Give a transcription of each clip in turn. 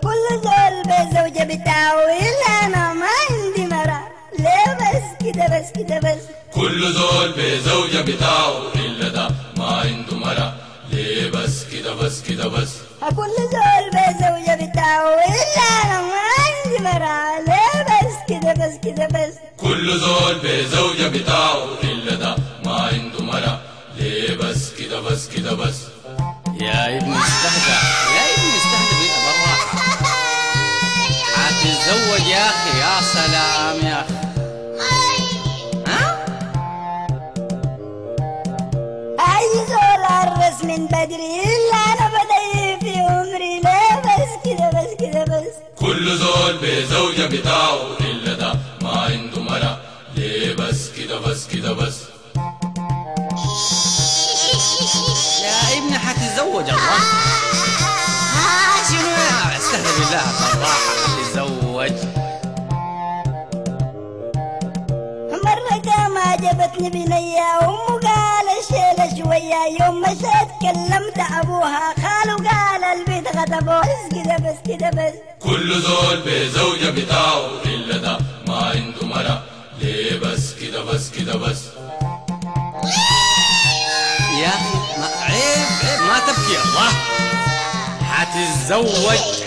كل زول بزوجة بتاعه إلا أنا ما عندي مرة. ليه بس كده بس كده بس؟ كل زول بزوجة بتاعه إلا ده ما عنده مرة. ليه بس كده بس كده بس؟ كل زول بزوجة بتاعه إلا أنا ما عندي مرة. ليه بس كده بس كده بس؟ كل زول بزوجة بتاعه إلا ده ما عنده مرة. ليه بس كده بس كده بس؟ يا ابني استهدى، يا ابني استهدى بالراحة. هتتزوج يا أخي. يا سلام يا أخي. عايز زول عرس من بدري إلا أنا بدأ في عمري. ليه بس كده بس كده بس؟ كل زول بزوجة بتاعه إلا ده ما عنده مرة. ليه بس كده بس كده بس؟ يا ابني هتتزوج الله. شنو يا استهدى بالله بالراحة. هتتزوج. مرة ما عجبتني بنية أمه قال الشيلة شوية. يوم مشيت كلمت أبوها خاله قال البيت غضبه. بس كده بس كده بس؟ كل زول بزوجة بتاعه إلا ده ما عنده مرة. ليه بس كده بس كده بس؟ يا أخي عيب ما تبكي الله.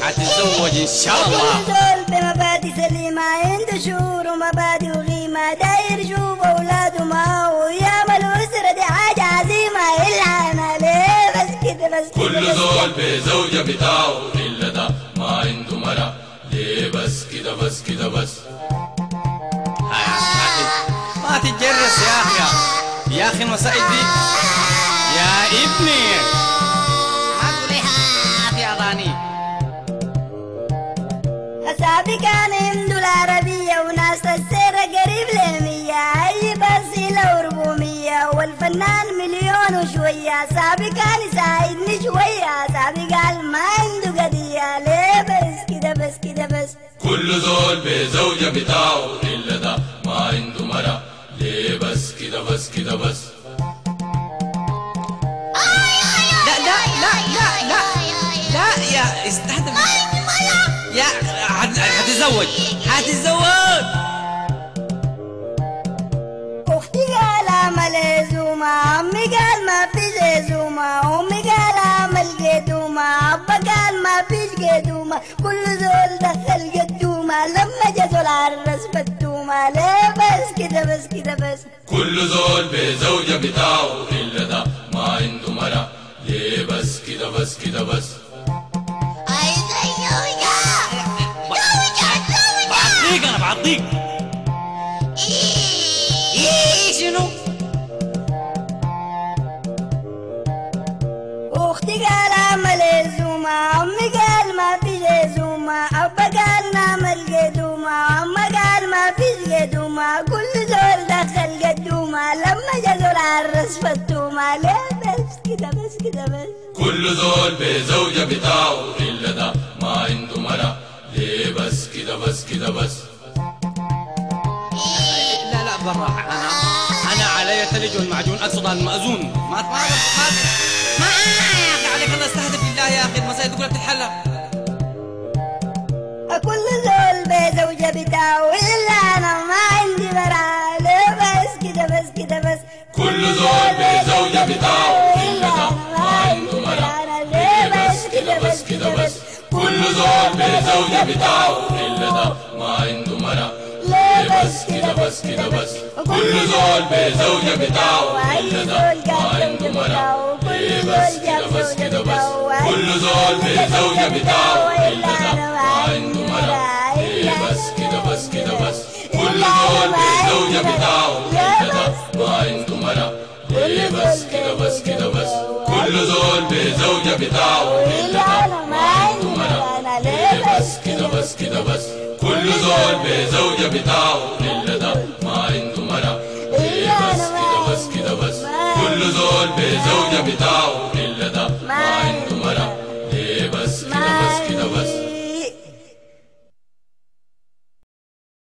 هتتزوج إن شاء الله. كل زول بمبادئ سليمة عنده شعور ومبادئ وغيمة. داير يشوف أولاده معه ويعمل أسرة. دي حاجة عظيمة إلا أنا. ليه بس كده بس كده؟ كل زول بزوجة بتاعه إلا ده ما عنده مرة. ليه بس كده بس كده بس؟ ما تتجرس يا أخي. يا أخي المسائل دي يا ابني ما تقوليها في أغاني. أصحابي كان عنده العربية وناس السيرة قريب ل100. أي بصيلة و400 والفنان مليون وشوية. أصحابي كان يساعدني شوية. أصحابي قال ما عنده قضية. ليه بس كده بس كده بس؟ كل زول بزوجة بتاعه إلا ده ما عنده مرة. ليه بس كده بس كده بس؟ لا لا لا لا لا لا يا استهدى. يا هتتزوج. أختي قال أعمل عزومة. عمي قال ما فيش عزومة. أمي قال أعمل قدومة. أبا قال ما فيش قدومة. كل زول دخل قدومة. لما جا زول عرس بدومة. ليه بس كده بس كده بس؟ كل زول بزوجة بتاعه إلا ده ما عنده مرة. ليه بس كده بس كده بس؟ بعطيك أنا بعطيك. شنو؟ أختي قال أعمل عزومة. عمي قال ما فيش عزومة. أبا قال نعمل قدومة. عمي قال ما فيش قدومة. كل زول دخل قدومة. لما جا زول عرس فتومة. ليه بس كده بس كده بس؟ كل زول بزوجة بتاعه إلا ده ما عنده مرة. ليه بس كده بس كده بس؟ لا لا بالراحة. أنا علي الثلج والمعجون. أقصد المأذون. ما يا أخي عليك الله. استهدف بالله يا أخي. المسائل تقول تتحلى. كل زول بزوجة بتاعه إلا أنا ما عندي مرة. ليه بس كده بس كده بس؟ كل زول بزوجة بتاعه إلا ده ما عنده مرة. ليه بس كده بس كده بس؟ كل زول بزوجة بتاعه إلا ده ما عنده مرة. ليه بس كده بس كده بس؟ كل زول بزوجة بتاعه إلا ده ما عنده مرة. ليه بس كده بس كده بس؟ كل زول بزوجة بتاعه إلا ده ما عنده مرة. ليه بس كده بس كده بس؟ كل زول بزوجة بتاعه إلا ده ما عنده مرة. ليه بس كده بس كده بس؟ كل زول بزوجة بتاعه إلا ده ما عنده مرة. ليه بس كده بس كده بس؟ كل زول بزوجة بتاعه إلا ده ما عنده مرة. ليه بس كده بس كده بس؟ كل زول بزوجة بتاعه